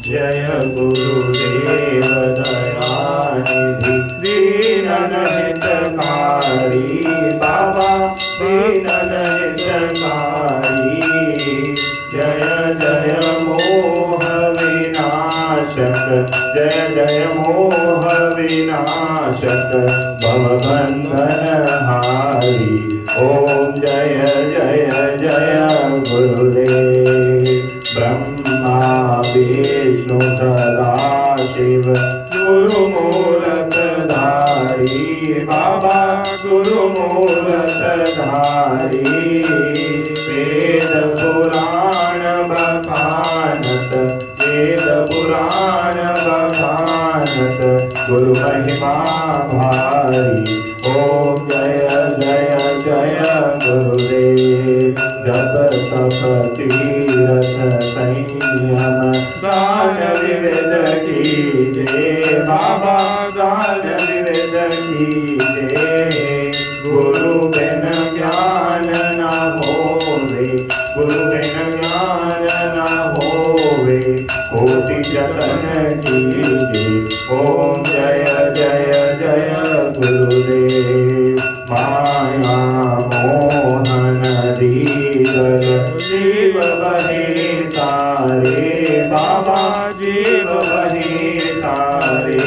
जय गुरुदेव दयानिधि दीनन हितकारी बाबा दीनन हितकारी जय जय मोह विनाशक जय जय मोह विनाशक भवबंधन हारी ओम जय जय जय गुरुदेव ब्रह्मा विष्णु सदा शिव गुरुमूलधारी बाबा गुरुमूलधारी वेद पुराण बखानत वेद पुराण बखानत गुरु महिमा भारी ओम जय जय जय गुरुदेव जप तप तीरथ संयम दान विविध कीजे बाबा दान विविध कीजे गुरु बिन ज्ञान न होवे गुरु बिन ज्ञान न होवे कोटि जतन कीजे ओम जय जय जय गुरुदेव माया मोहन दीगर जीव बहे सारे बाबा जीव बहे सारे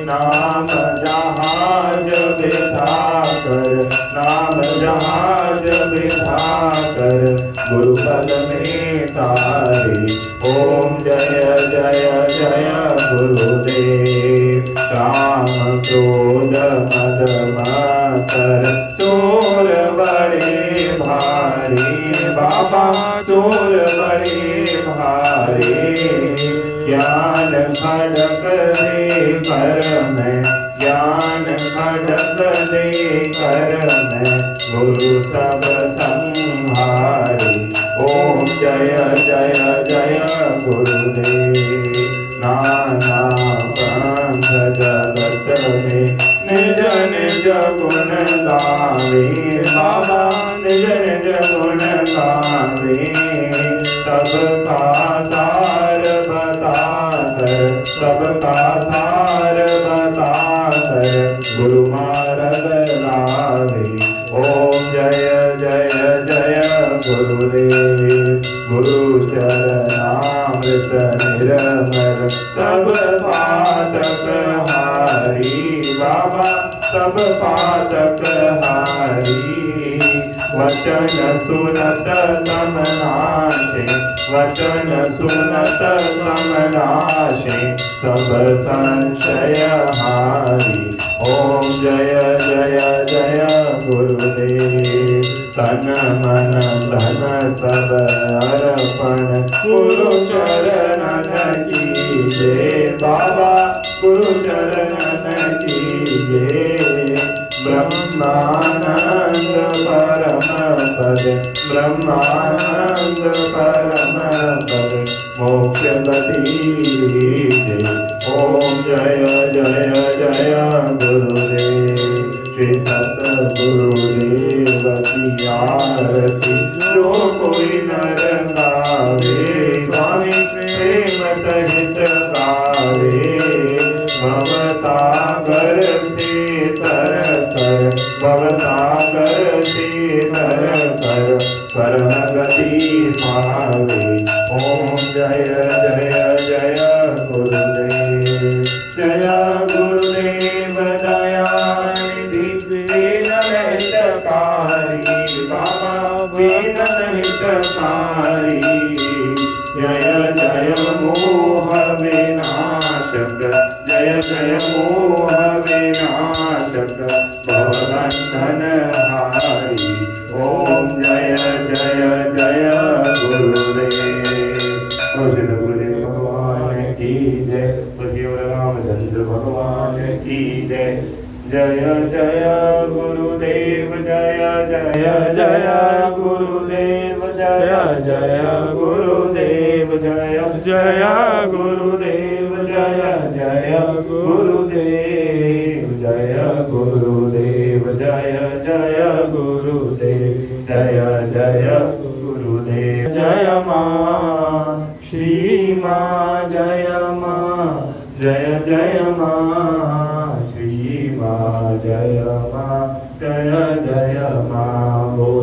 नाम जहाज बिठाकर नाम जहाज बिठाकर गुरुपद में तारे ओम जय जय जय गुरुदेव काम क्रोध मद मकर चोर बड़े भारी बाबा चोर बड़े भारी ज्ञान खड़क दे कर में ज्ञान खड़क दे कर में गुरु सब संहारी ओम जय जय जय गुरुदेव नाना पंथ जगत में निज निज गुण गावे बाबा निज निज गुण गावे सबका सार बताकर सबका सार बताकर गुरु मार्ग लावे ओम जय जय जय गुरुदेव गुरु चरणामृत निर्मल सब पातक हारी बाबा सब पातक हारी वचन सुनत तम नाशे वचन सुनत तम नाशे सब संशय हारी ओम जय जय जय गुरुदेव तन मन धन सब अर्पण गुरु चरणन कीजे बाबा गुरु चरणन कीजे ब्रह्मानंद परम पद ब्रह्मानंद परम पद मोक्ष गति ओम जय जय जय गुरुदेव श्री सतगुरुदेव की आरती जो कोई नर गावे स्वामी प्रेम सहित गावे भवसागर से तर कर भवसागर से तर कर परम गति पावे ओम जय जय जय गुरुदेव जय गुरुदेव दयानिधि दीनन हितकारी बाबा दीनन हितकारी जय जय मोह विनाशक जय जय मोह विनाशक भवबंधन हारी ओम जय जय जय गुरुदेव गुरुदेव भगवान की जय रामचंद्र भगवान की जय जय जय गुरुदेव जय जय जय गुरुदेव जय जय गुरुदेव जय जय गुरुदेव जय जय गुरुदेव जय गुरुदेव जय जय गुरुदेव जय जय गुरुदेव जय मां श्री मां જય માં, જય જય માં, શ્રી માં જય માં.